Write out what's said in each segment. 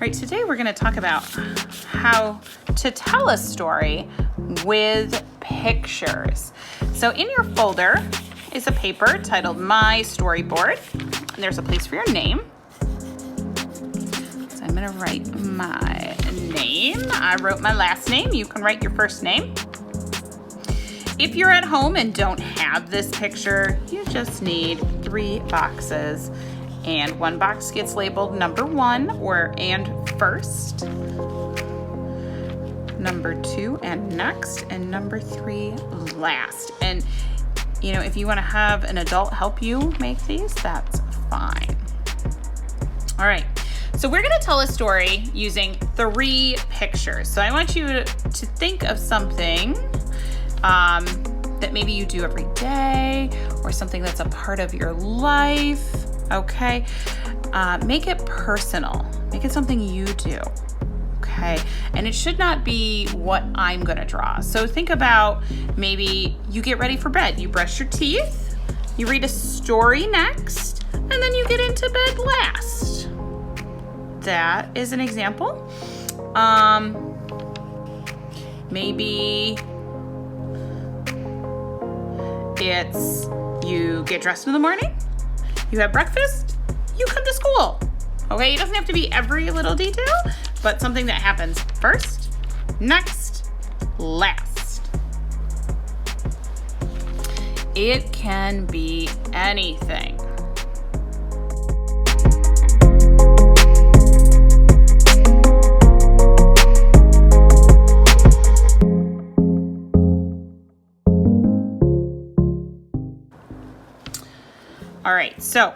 Right, today we're going to talk about how to tell a story with pictures. So in your folder is a paper titled My Storyboard, and there's a place for your name. So I'm going to write my name. I wrote my last name. You can write your first name. If you're at home and don't have this picture, you just need 3 boxes. And one box gets labeled number 1 and first, number 2 and next, and number 3 last. And you know, if you want to have an adult help you make these, that's fine. All right, so we're going to tell a story using 3 pictures. So I want you to think of something that maybe you do every day, or something that's a part of your life. Okay, make it personal. Make it something you do. Okay, and it should not be what I'm gonna draw. So think about maybe you get ready for bed. You brush your teeth, you read a story next, and then you get into bed last. That is an example. Maybe it's you get dressed in the morning, you have breakfast, you come to school. Okay, it doesn't have to be every little detail, but something that happens first, next, last. It can be anything. All right, so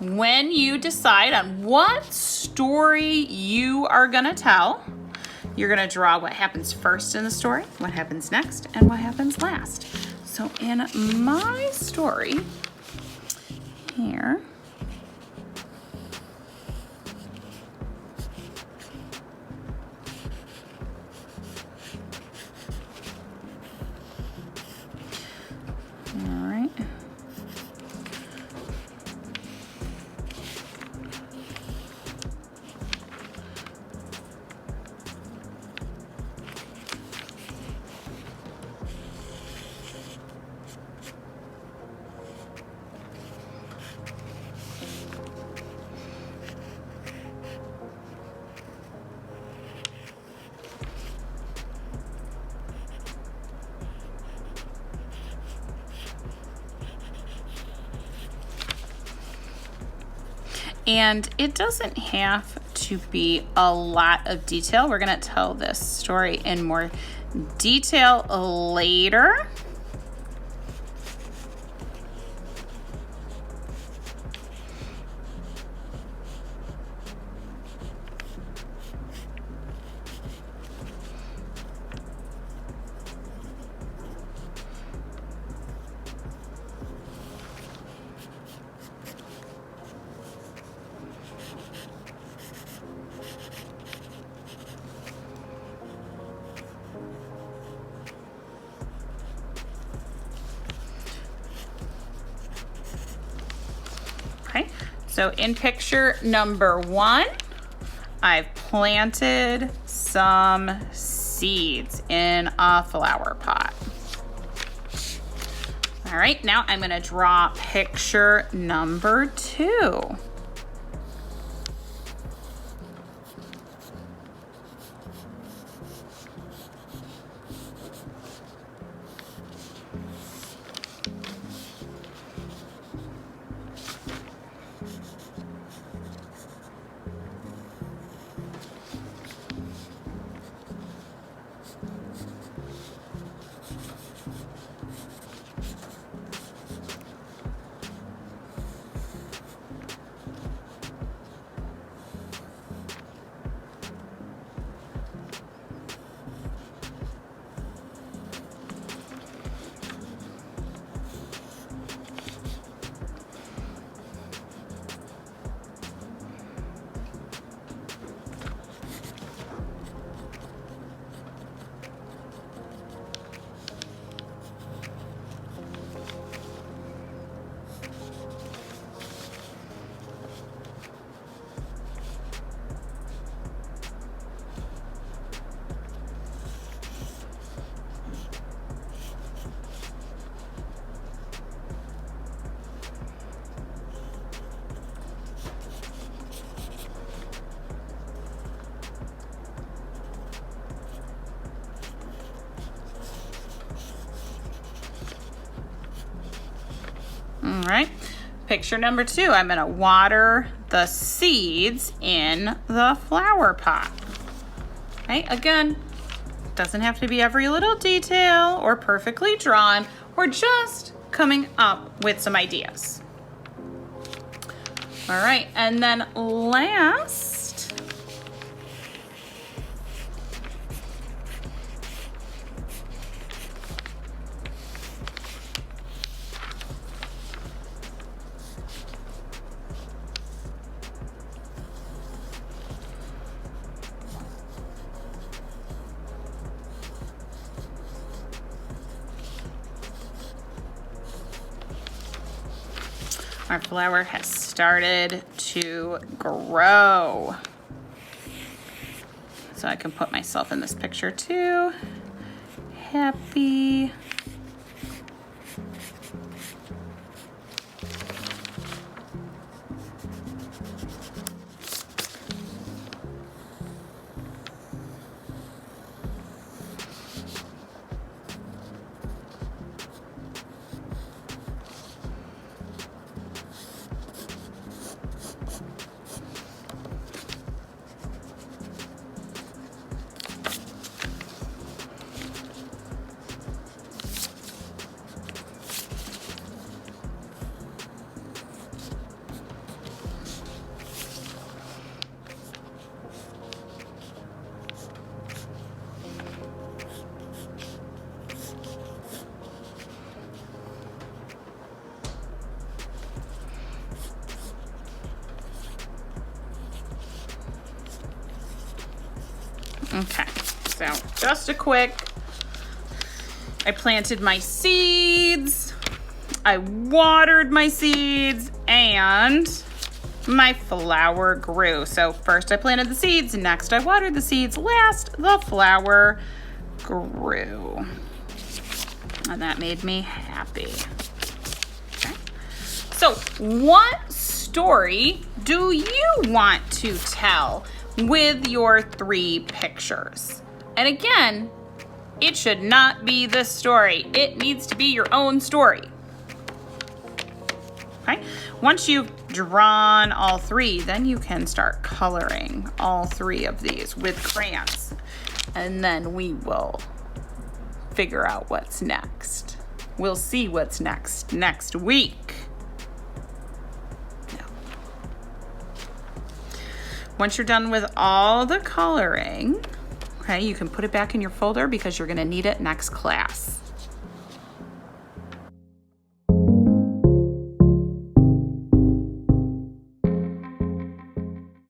when you decide on what story you are gonna tell, you're gonna draw what happens first in the story, what happens next, and what happens last. So in my story here, all right. And it doesn't have to be a lot of detail. We're gonna tell this story in more detail later. Okay, so in picture number 1, I've planted some seeds in a flower pot. All right, now I'm gonna draw picture number 2. right, picture number 2, I'm gonna water the seeds in the flower pot. Okay, again, doesn't have to be every little detail or perfectly drawn. We're just coming up with some ideas. All right, and then last, our flower has started to grow. So I can put myself in this picture too. Happy. Okay, so just a quick, I planted my seeds, I watered my seeds, and my flower grew. So first I planted the seeds, next I watered the seeds, last the flower grew. And that made me happy. Okay. So what story do you want to tell with your 3 pictures? And again, it should not be this story. It needs to be your own story. Okay? Once you've drawn all 3, then you can start coloring all 3 of these with crayons. And then we will figure out what's next. We'll see what's next week. Once you're done with all the coloring, okay, you can put it back in your folder because you're gonna need it next class.